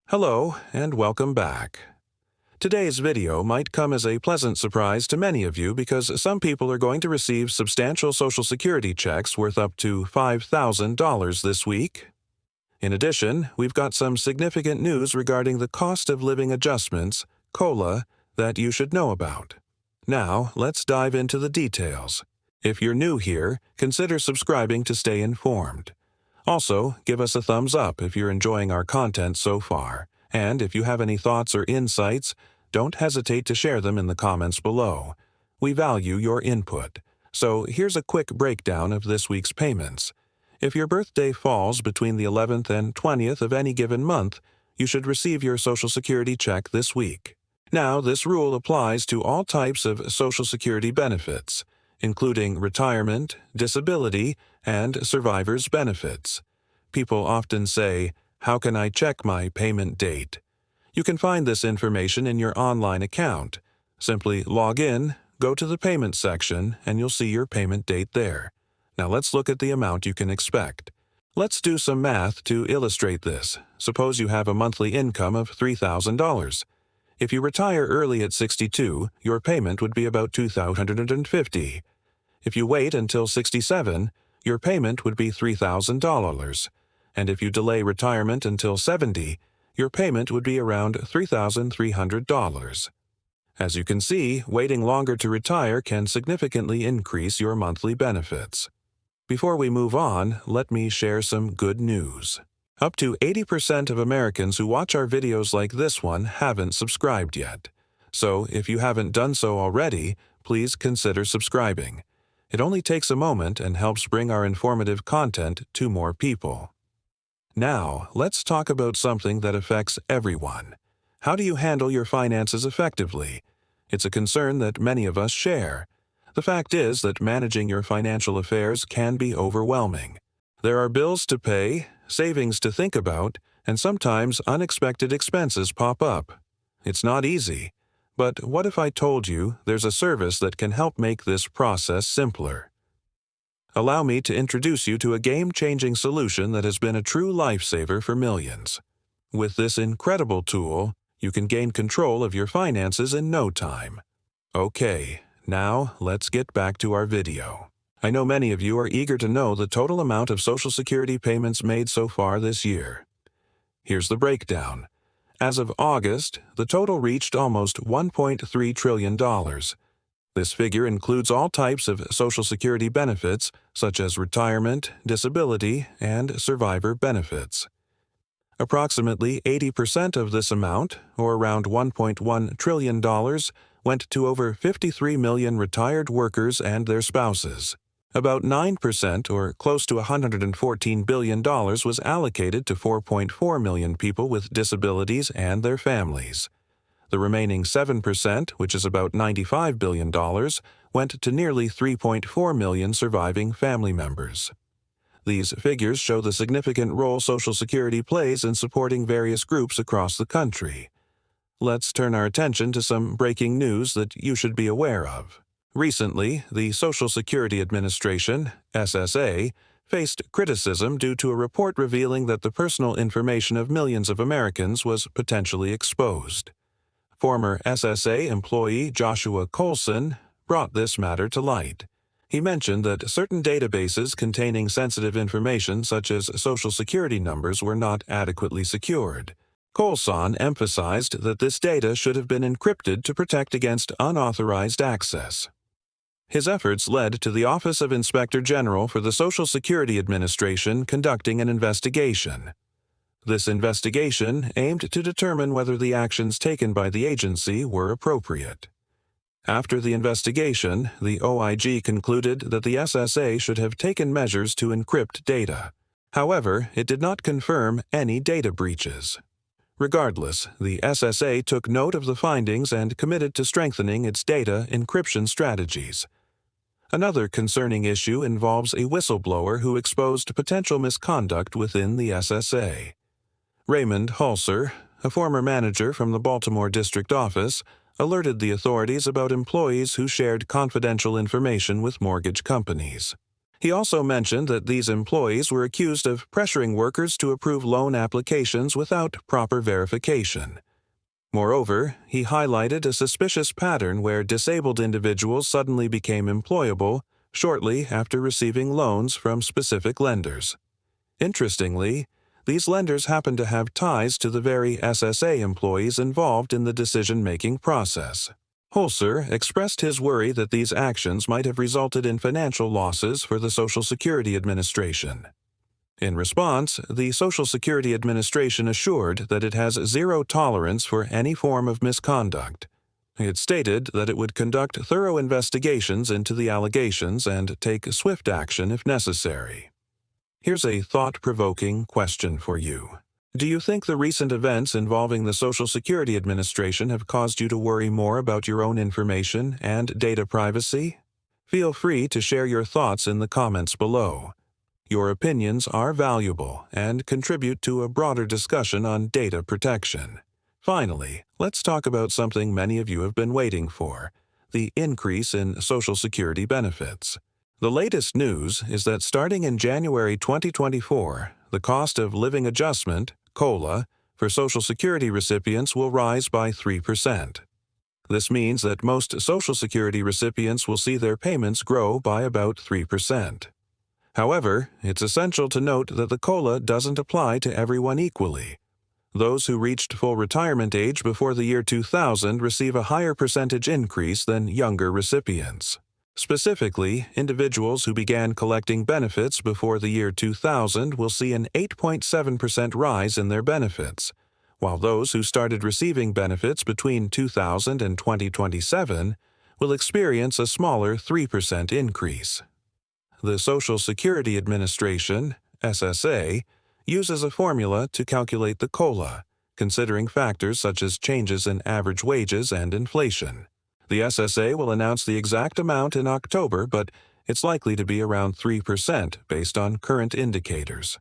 Hello, and welcome back. Today's video might come as a pleasant surprise to many of you because some people are going to receive substantial Social Security checks worth up to $5,000 this week. In addition, we've got some significant news regarding the cost of living adjustments, COLA, that you should know about. Now, let's dive into the details. If you're new here, consider subscribing to stay informed. Also, give us a thumbs up if you're enjoying our content so far, and if you have any thoughts or insights, don't hesitate to share them in the comments below. We value your input. So here's a quick breakdown of this week's payments. If your birthday falls between the 11th and 20th of any given month, you should receive your Social Security check this week. Now, this rule applies to all types of Social Security benefits, including retirement, disability, and survivor's benefits. People often say, "How can I check my payment date?" You can find this information in your online account. Simply log in, go to the payment section, and you'll see your payment date there. Now let's look at the amount you can expect. Let's do some math to illustrate this. Suppose you have a monthly income of $3,000. If you retire early at 62, your payment would be about $2,250. If you wait until 67, your payment would be $3,000. And if you delay retirement until 70, your payment would be around $3,300. As you can see, waiting longer to retire can significantly increase your monthly benefits. Before we move on, let me share some good news. Up to 80% of Americans who watch our videos like this one haven't subscribed yet. So if you haven't done so already, please consider subscribing. It only takes a moment and helps bring our informative content to more people. Now, let's talk about something that affects everyone. How do you handle your finances effectively? It's a concern that many of us share. The fact is that managing your financial affairs can be overwhelming. There are bills to pay, savings to think about, and sometimes unexpected expenses pop up. It's not easy. But what if I told you there's a service that can help make this process simpler? Allow me to introduce you to a game-changing solution that has been a true lifesaver for millions. With this incredible tool, you can gain control of your finances in no time. Okay, now let's get back to our video. I know many of you are eager to know the total amount of Social Security payments made so far this year. Here's the breakdown. As of August, the total reached almost $1.3 trillion. This figure includes all types of Social Security benefits, such as retirement, disability, and survivor benefits. Approximately 80% of this amount, or around $1.1 trillion, went to over 53 million retired workers and their spouses. About 9%, or close to $114 billion, was allocated to 4.4 million people with disabilities and their families. The remaining 7%, which is about $95 billion, went to nearly 3.4 million surviving family members. These figures show the significant role Social Security plays in supporting various groups across the country. Let's turn our attention to some breaking news that you should be aware of. Recently, the Social Security Administration, SSA, faced criticism due to a report revealing that the personal information of millions of Americans was potentially exposed. Former SSA employee Joshua Colson brought this matter to light. He mentioned that certain databases containing sensitive information such as Social Security numbers were not adequately secured. Colson emphasized that this data should have been encrypted to protect against unauthorized access. His efforts led to the Office of Inspector General for the Social Security Administration conducting an investigation. This investigation aimed to determine whether the actions taken by the agency were appropriate. After the investigation, the OIG concluded that the SSA should have taken measures to encrypt data. However, it did not confirm any data breaches. Regardless, the SSA took note of the findings and committed to strengthening its data encryption strategies. Another concerning issue involves a whistleblower who exposed potential misconduct within the SSA. Raymond Hulser, a former manager from the Baltimore District Office, alerted the authorities about employees who shared confidential information with mortgage companies. He also mentioned that these employees were accused of pressuring workers to approve loan applications without proper verification. Moreover, he highlighted a suspicious pattern where disabled individuals suddenly became employable shortly after receiving loans from specific lenders. Interestingly, these lenders happen to have ties to the very SSA employees involved in the decision-making process. Holzer expressed his worry that these actions might have resulted in financial losses for the Social Security Administration. In response, the Social Security Administration assured that it has zero tolerance for any form of misconduct. It stated that it would conduct thorough investigations into the allegations and take swift action if necessary. Here's a thought-provoking question for you. Do you think the recent events involving the Social Security Administration have caused you to worry more about your own information and data privacy? Feel free to share your thoughts in the comments below. Your opinions are valuable and contribute to a broader discussion on data protection. Finally, let's talk about something many of you have been waiting for: the increase in Social Security benefits. The latest news is that starting in January 2024, the cost of living adjustment, COLA, for Social Security recipients will rise by 3%. This means that most Social Security recipients will see their payments grow by about 3%. However, it's essential to note that the COLA doesn't apply to everyone equally. Those who reached full retirement age before the year 2000 receive a higher percentage increase than younger recipients. Specifically, individuals who began collecting benefits before the year 2000 will see an 8.7% rise in their benefits, while those who started receiving benefits between 2000 and 2027 will experience a smaller 3% increase. The Social Security Administration, SSA, uses a formula to calculate the COLA, considering factors such as changes in average wages and inflation. The SSA will announce the exact amount in October, but it's likely to be around 3% based on current indicators.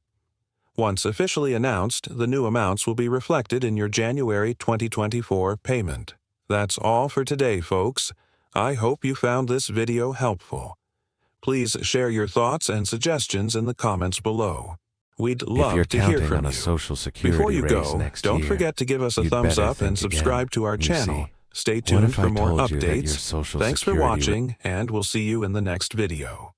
Once officially announced, the new amounts will be reflected in your January 2024 payment. That's all for today, folks. I hope you found this video helpful. Please share your thoughts and suggestions in the comments below. We'd love to hear from you. Social Security Before you raise go, next don't year, forget to give us a you'd thumbs better up and think subscribe again. to our You channel. see, Stay what tuned if for I more told you that your updates. Social Thanks for Security watching, and we'll see you in the next video.